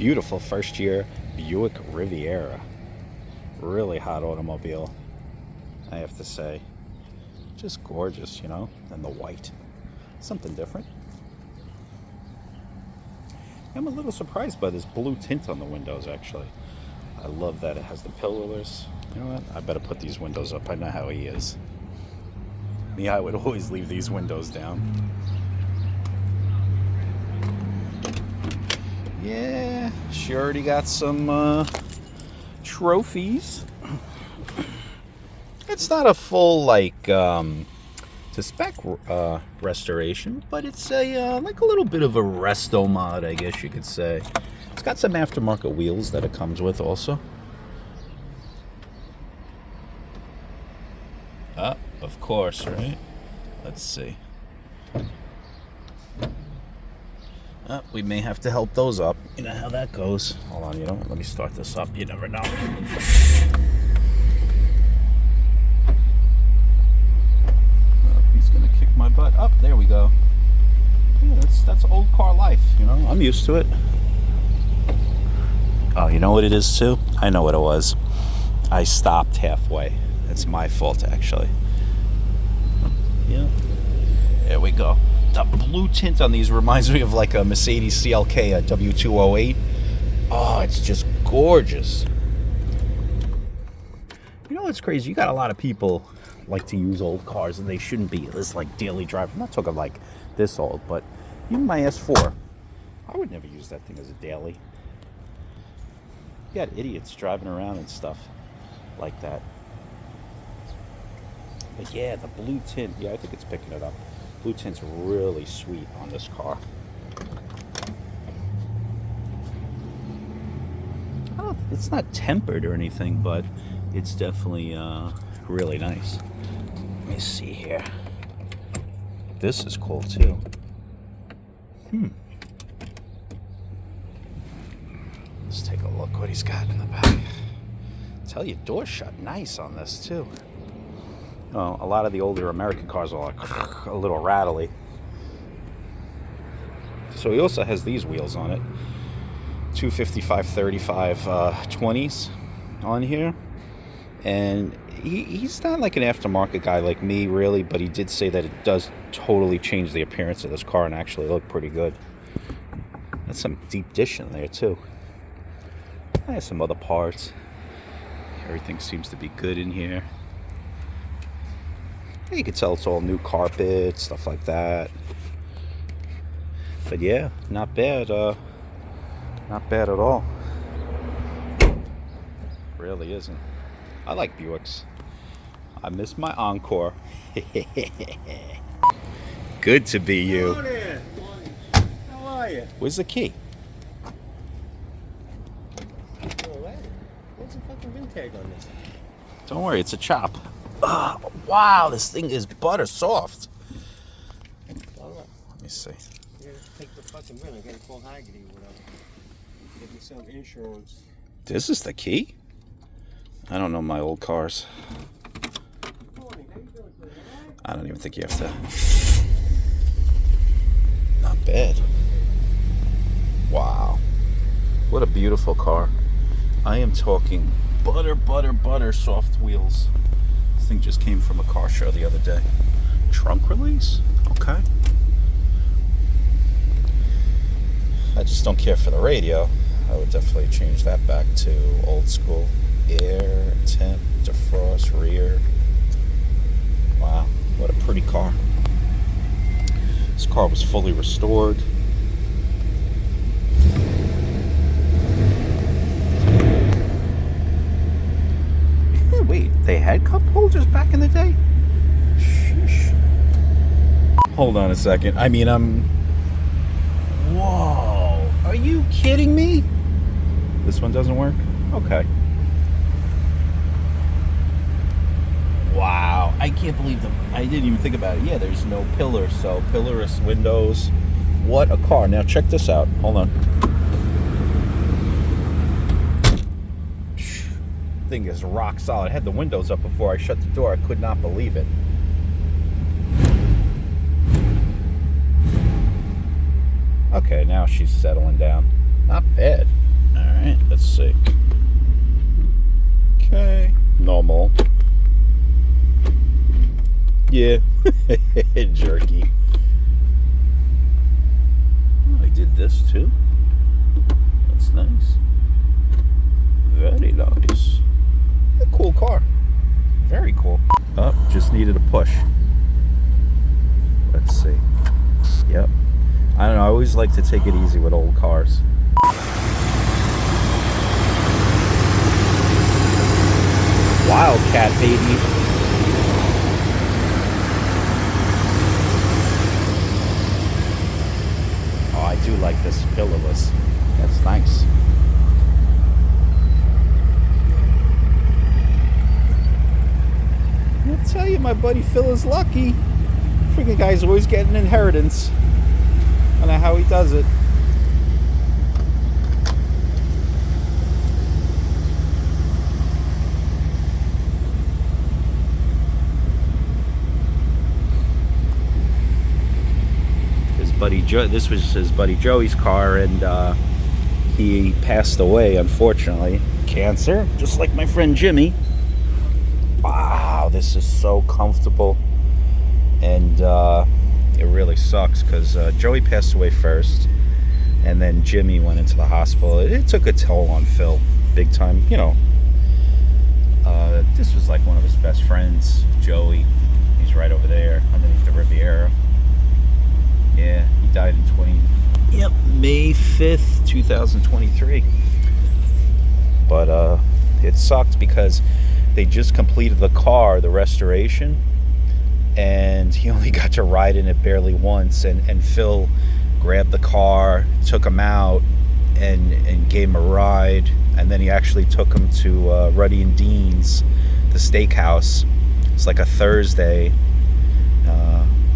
Beautiful first year Buick Riviera. Really hot automobile, I have to say. Just gorgeous, you know, and the white. Something different. I'm a little surprised by this blue tint on the windows, actually. I love that it has the pillars. You know what? I better put these windows up. I know how he is. Me, I would always leave these windows down. Yeah, she already got some trophies. It's not a full, like, to spec restoration, but it's a like a little bit of a resto mod, I guess you could say. It's got some aftermarket wheels that it comes with also. Of course, right? Let's see. We may have to help those up. You know how that goes. Hold on, you know, let me start this up. You never know. He's gonna kick my butt. Up, there we go. Yeah, that's old car life, you know. I'm used to it. Oh, you know what it is too? I know what it was. I stopped halfway. It's my fault, actually. Yeah. There we go. The blue tint on these reminds me of like a Mercedes CLK, a W208. Oh, it's just gorgeous. You know what's crazy? You got a lot of people like to use old cars, and they shouldn't be this like daily drive. I'm not talking like this old, but even my S4, I would never use that thing as a daily. You got idiots driving around and stuff like that. But yeah, the blue tint, yeah, I think it's picking it up. Blue tint's really sweet on this car. It's not tempered or anything, but it's definitely really nice. Let me see here. This is cool too. Let's take a look what he's got in the back. Tell you, door shut nice on this too. Oh, a lot of the older American cars are like a little rattly. So he also has these wheels on it. 255 35 20s on here. And he's not like an aftermarket guy like me, really, but he did say that it does totally change the appearance of this car and actually look pretty good. That's some deep dish in there, too. There's some other parts. Everything seems to be good in here. You can tell it's all new carpet, stuff like that. But yeah, not bad. Not bad at all. Really isn't. I like Buicks. I miss my Encore. Good to be you. Hello there. How are you? Where's the key? What's the fucking VIN tag on this? Don't worry, it's a chop. Wow, this thing is butter soft. Let me see. You gotta take the fucking VIN. I gotta call Haggerty or whatever. Get me some insurance. This is the key? I don't know my old cars. Good morning. How you doing today? All right? I don't even think you have to. Not bad. Wow. What a beautiful car. I am talking butter soft wheels. This thing just came from a car show the other day. Trunk release? Okay. I just don't care for the radio. I would definitely change that back to old school. Air, temp, defrost, rear. Wow, what a pretty car. This car was fully restored. Wait, they had cup holders back in the day? Sheesh. Hold on a second. I mean, Whoa. Are you kidding me? This one doesn't work? Okay. Wow. I can't believe them. I didn't even think about it. Yeah, there's no pillar, so pillarless windows. What a car. Now check this out. Hold on. Thing is rock solid. I had the windows up before I shut the door. I could not believe it. Okay, now she's settling down. Not bad. Yeah. Jerky. Oh, I did this too. That's nice. Very nice. A cool car. Very cool. Oh, just needed a push. Let's see. Yep. I don't know. I always like to take it easy with old cars. Wildcat, baby. Oh, I do like this pillarless. That's nice. I'll tell you, my buddy Phil is lucky. Freaking guy's always getting inheritance. I don't know how he does it. This was his buddy Joey's car, and he passed away, unfortunately. Cancer, just like my friend Jimmy. Wow, this is so comfortable. And it really sucks because Joey passed away first, and then Jimmy went into the hospital. It took a toll on Phil, big time. You know, this was like one of his best friends, Joey. He's right over there underneath the Riviera. Yeah, he died in May 5th, 2023. But it sucked because they just completed the car, the restoration, and he only got to ride in it barely once. And Phil grabbed the car, took him out, and gave him a ride. And then he actually took him to Ruddy and Dean's, the steakhouse. It's like a Thursday.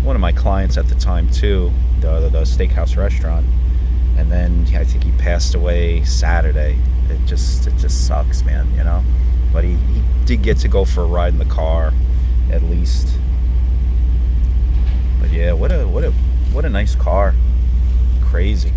One of my clients at the time too, the steakhouse restaurant, and then I think he passed away Saturday. It just sucks, man, you know. But he did get to go for a ride in the car, at least. But yeah, what a nice car. Crazy.